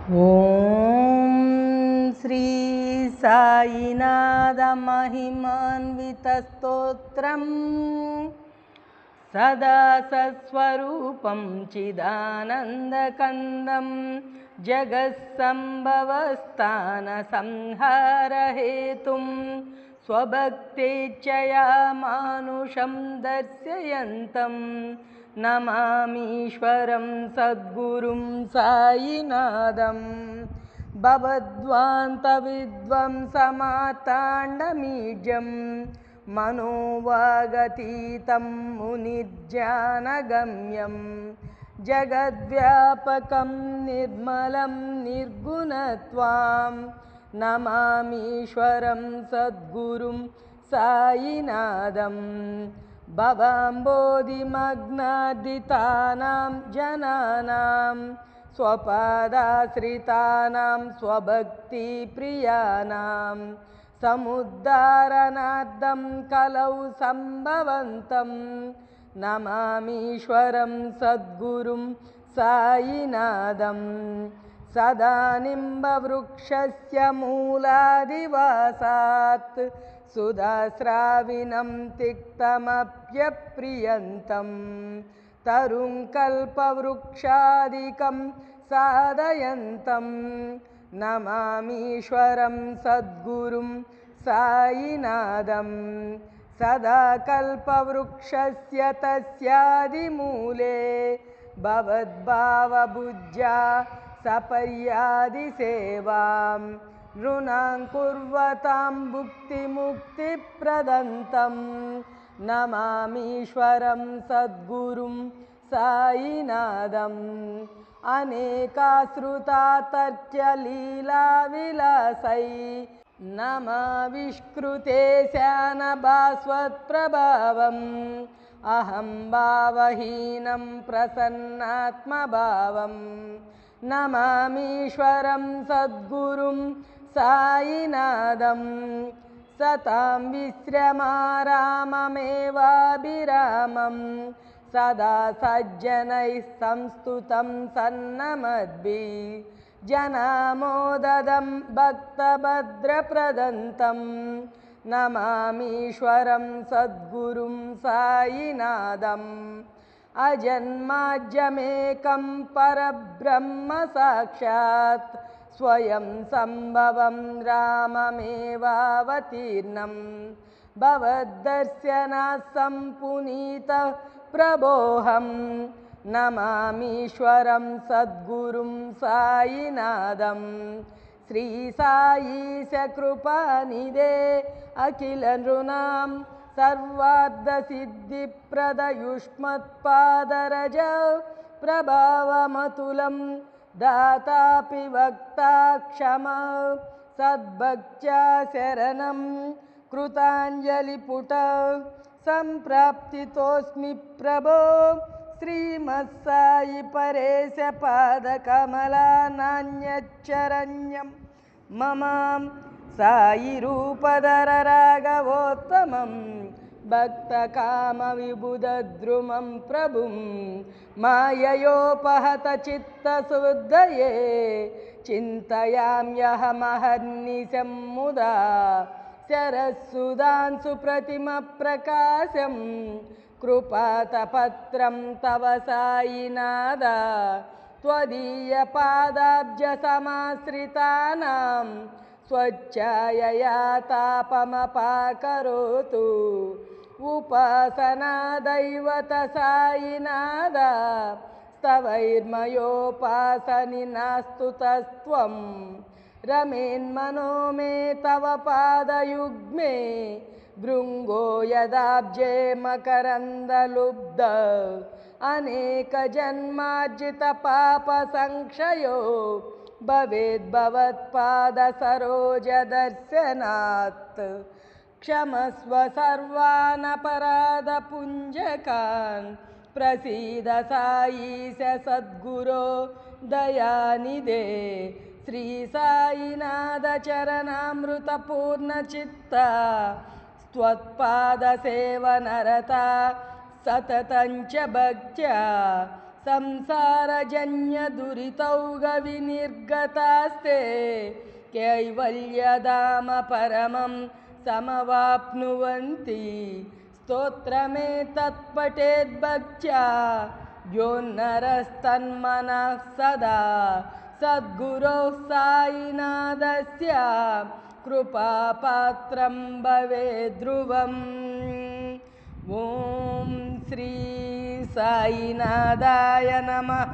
ఓం శ్రీ సాయినాథ మహిమాన్విత స్తోత్రం సదా సస్వరూపం చిదానందకందం జగత్సంభవస్థాన సంహారహేతుం స్వభక్తేచ్ఛయా మానుషం దర్శయంతం నమామీశ్వరం సద్గురుం సాయినాథం భవద్వాంతవిద్వంసమార్తాండమీడ్యం మనోవాగతీతం మునిర్జ్ఞానగమ్యం జగద్వ్యాపకం నిర్మలం నిర్గుణత్వాం నమామీశ్వరం సద్గురుం సాయినాథం భవాంబోధిమగ్నాదితానాం జనానాం స్వపాదాశ్రితానాం స్వభక్తిప్రియానాం సముద్ధారణార్థం కలౌ సంభవంతం నమామీశ్వరం సద్గురుం సాయినాథం సదా నింబవృక్షస్య మూలాదివాసాత్ సుధాస్రావినం తిక్తమప్యప్రియంతం తరుం కల్పవృక్షాదికం సాధయంతం నమామీశ్వరం సద్గురుం సాయినాథం సదా కల్పవృక్షస్య తస్యాదిమూలే భవద్భావబుద్ధ్యా సపర్యాదిసేవాం నృణాం కుర్వతాం భుక్తిముక్తిప్రదంతం నమామీశ్వరం సద్గురుం సాయినాథం అనేకాశ్రుతాతర్క్యలీలావిలాసై నమావిష్కృతే శానభాస్వత్ప్రభావం అహం భావహీనం ప్రసన్నాత్మభావం నమామీశ్వరం సద్గురుం సాయినాథం సతాం విశ్రమారామమేవాభిరామం సదా సజ్జనైః సంస్తుతం సన్నమద్భి జనామోదదం భక్తభద్రప్రదంతం నమామీశ్వరం సద్గురుం సాయినాథం అజన్మాజ్యమేకం పరబ్రహ్మ సాక్షాత్ స్వయం సంభవం రామమేవావతీర్ణం భవద్దర్శనాత్ సంపునీత ప్రభోహం నమామీశ్వరం సద్గురుం సాయినాథం శ్రీ సాయీశ కృపానిదే అఖిల నృణాం సర్వార్థసిద్ధిప్రదయుష్మత్పాదరజ ప్రభావమతులం దాతాపి వక్తా క్షమా సద్భక్త్యా శరణం కృతాంజలిపుట సంప్రాప్తితోస్మి ప్రభో శ్రీమత్సాయి పరేశ పాదకమలా నాణ్యచ్చరణ్యం మమ సాయి రూపధర రాఘవోత్తమం భక్తకామ విబుధద్రుమం ప్రభుం మాయయోపహత చిత్తశుద్ధయే చింతయామ్యహమహర్నిశం ముదా శరస్సుధాంసు ప్రతిమ ప్రకాశం కృపాతపత్రం తవ సాయినాథ త్వదీయ పాదాబ్జ సమాశ్రితానాం స్వచ్ఛాయయా తాపమపాకరోతు ఉపాసనా దైవత సాయినాథ స్తవైర్మయోపాసని నాస్తుతస్త్వం రమేన్మనో మే తవ పాదయుగ్మే భృంగో యదాబ్జే మకరందలుబ్ధ అనేక జన్మార్జిత పాప సంక్షయో భవేద్భవత్పాద సరోజ దర్శనాత్ క్షమస్వ సర్వానపరాధ పుంజకాన్ ప్రసీద సాయీశ సద్గురో దయానిదే శ్రీ సాయినాథ చరణామృత పూర్ణచిత్త త్వత్పాద సేవనరత సతతంచ భక్త్యా संसारजन्यदुरितौगविनिर्गतास्ते कैवल्यधाम परमं समवाप्नुवन्ति स्तोत्रमेतत्पठेद्भक्त्या योन्नरस्तन्मनः सदा सद्गुरोः सायिनाथस्य कृपापात्रं भवेत् ध्रुवम्। ॐ श्री साईनाथाय नमः।